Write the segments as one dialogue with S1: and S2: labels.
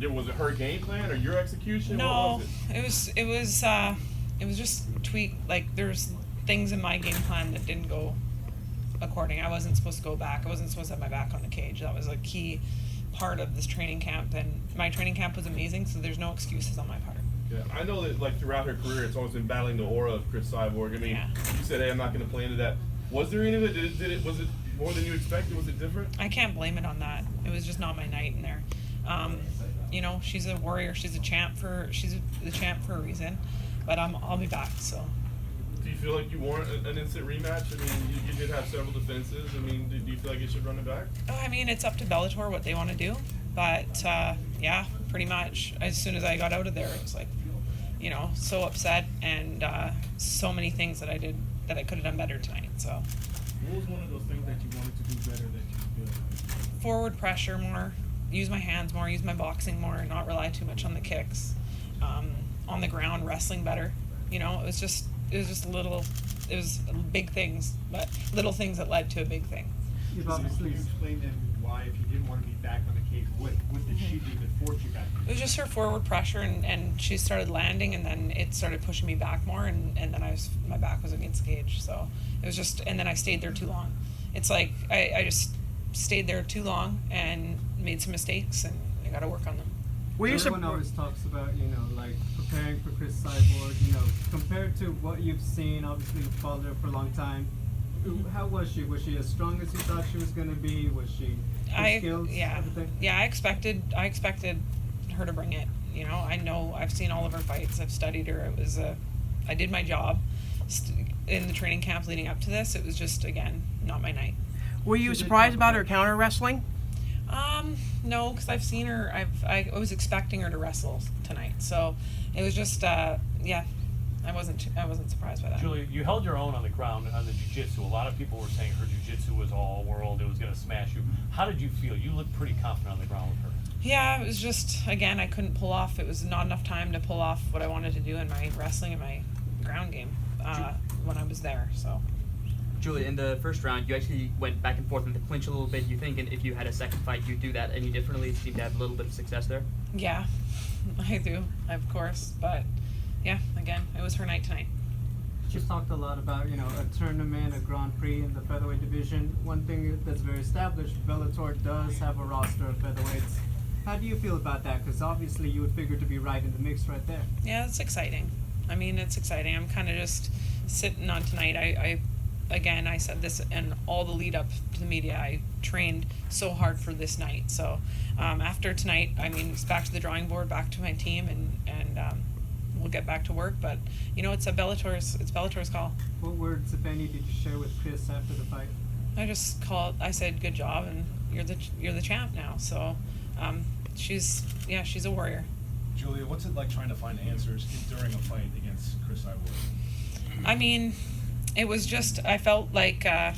S1: Was it her game plan or your execution?
S2: No,
S1: What was it?
S2: it was just tweak. Like there's things in my game plan that didn't go according. I wasn't supposed to go back. I wasn't supposed to have my back on the cage. That was a key part of this training camp, and my training camp was amazing. So there's no excuses on my part.
S1: Yeah, I know that like throughout her career, it's always been battling the aura of Cris Cyborg. I mean, you said, "Hey, I'm not going to play into that." Was there any of it? Was it more than you expected? Was it different?
S2: I can't blame it on that. It was just not my night in there. You know, she's a warrior. She's the champ for a reason. But I'll be back. So.
S1: Do you feel like you warrant an instant rematch? I mean, you did have several defenses. I mean, do you feel like you should run it back?
S2: Oh, I mean, it's up to Bellator what they want to do. But yeah, pretty much. As soon as I got out of there, it was like, you know, so upset and so many things that I did that I could have done better tonight. So.
S3: What was one of those things that you wanted to do better that you feel?
S2: Forward pressure more, use my hands more, use my boxing more, and not rely too much on the kicks. On the ground, wrestling better. You know, it was just big things, but little things that led to a big thing.
S3: You've obviously explained then why, if you didn't want to be back on the cage, what did she do that forced you back?
S2: It was just her forward pressure, and she started landing, and then it started pushing me back more, and then my back was against the cage. So it was just, and then I stayed there too long. It's like I just stayed there too long and made some mistakes, and I got to work on them.
S4: Everyone always talks about, you know, like preparing for Cris Cyborg, you know, compared to what you've seen. Obviously you've followed her for a long time. How was she? Was she as strong as you thought she was going to be? Was she skills, everything?
S2: Yeah, I expected her to bring it. You know, I've seen all of her fights. I've studied her. I did my job in the training camp leading up to this. It was just, again, not my night.
S5: Were you surprised about her counter wrestling?
S2: No, because I've seen her. I was expecting her to wrestle tonight, so it was just yeah. I wasn't surprised by that.
S6: Julia, you held your own on the ground on the jiu-jitsu. A lot of people were saying her jiu-jitsu was all world. It was going to smash you. How did you feel? You looked pretty confident on the ground with her.
S2: Yeah, it was just, again, I couldn't pull off. It was not enough time to pull off what I wanted to do in my wrestling and my ground game when I was there. So.
S7: Julia, in the first round, you actually went back and forth in the clinch a little bit. You think if you had a second fight, you'd do that any differently? You seem to have a little bit of success there?
S2: Yeah, I do, of course. But, yeah, again, it was her night tonight.
S4: She's talked a lot about, you know, a tournament, a Grand Prix in the featherweight division. One thing that's very established, Bellator does have a roster of featherweights. How do you feel about that? Because obviously you would figure to be right in the mix right there.
S2: Yeah, it's exciting. I mean, it's exciting. I'm kind of just sitting on tonight. Again, I said this in all the lead up to the media. I trained so hard for this night. So after tonight, I mean, it's back to the drawing board, back to my team, and we'll get back to work. But you know, it's Bellator's call.
S4: What words, if any, did you share with Cris after the fight?
S2: I said good job, and you're the champ now. So she's a warrior.
S3: Julia, what's it like trying to find answers during a fight against Cris Cyborg?
S2: I mean, it was just, I felt like I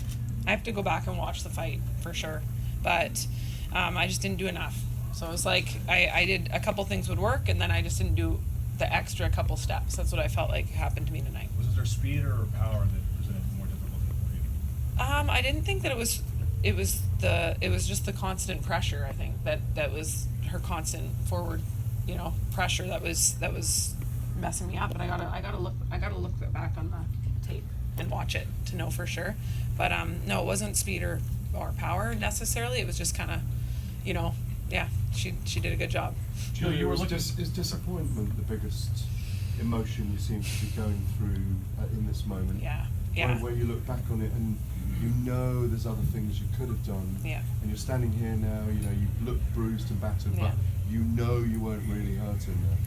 S2: have to go back and watch the fight for sure, but I just didn't do enough. So it was like I did a couple things would work, and then I just didn't do the extra couple steps. That's what I felt like happened to me tonight.
S3: Was there speed or power that presented more difficulty for you?
S2: I didn't think that it was just the constant pressure. I think that was her constant forward, you know, pressure that was messing me up. And I gotta look back on the tape and watch it to know for sure. But no, it wasn't speed or power necessarily. It was just kind of, you know, yeah, she did a good job.
S8: Julia, you were is disappointment the biggest emotion you seem to be going through in this moment?
S2: Yeah.
S8: Where you look back on it and you know there's other things you could have done.
S2: Yeah. And
S8: you're standing here now, you know, you look bruised and battered, but you know you weren't really hurting there.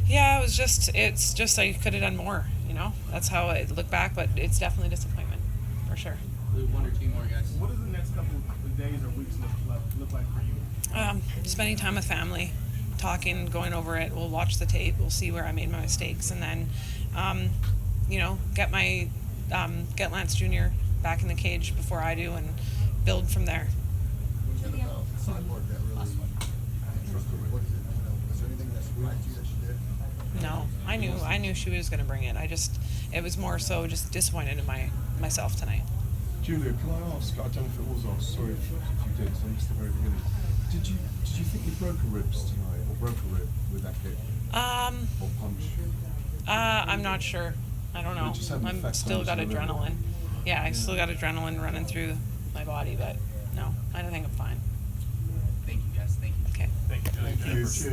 S2: Yeah, it's just I could have done more, you know. That's how I look back, but it's definitely disappointment, for sure.
S9: One or two more guys.
S3: What does the next couple of days or weeks look like for you?
S2: Spending time with family, talking, going over it. We'll watch the tape. We'll see where I made my mistakes, and then, you know, get Lance Jr. back in the cage before I do, and build from there. No, I knew she was going to bring it. It was more so just disappointed in myself tonight.
S8: Julia, can I ask? I don't know if it was asked. Sorry if you did. 'Cause I missed the very beginning. Did you think you broke a ribs tonight, or broke a rib with that kick or punch?
S2: I'm not sure. I don't
S8: But
S2: know.
S8: it just had an
S2: I'm
S8: effect
S2: still
S8: on
S2: got
S8: you, didn't it?
S2: adrenaline. Yeah, I still got adrenaline running through my body, but no, I don't think I'm fine.
S7: Thank you guys. Thank you.
S2: Okay.
S6: Thank you, Julie.
S8: Thank you. Cheers.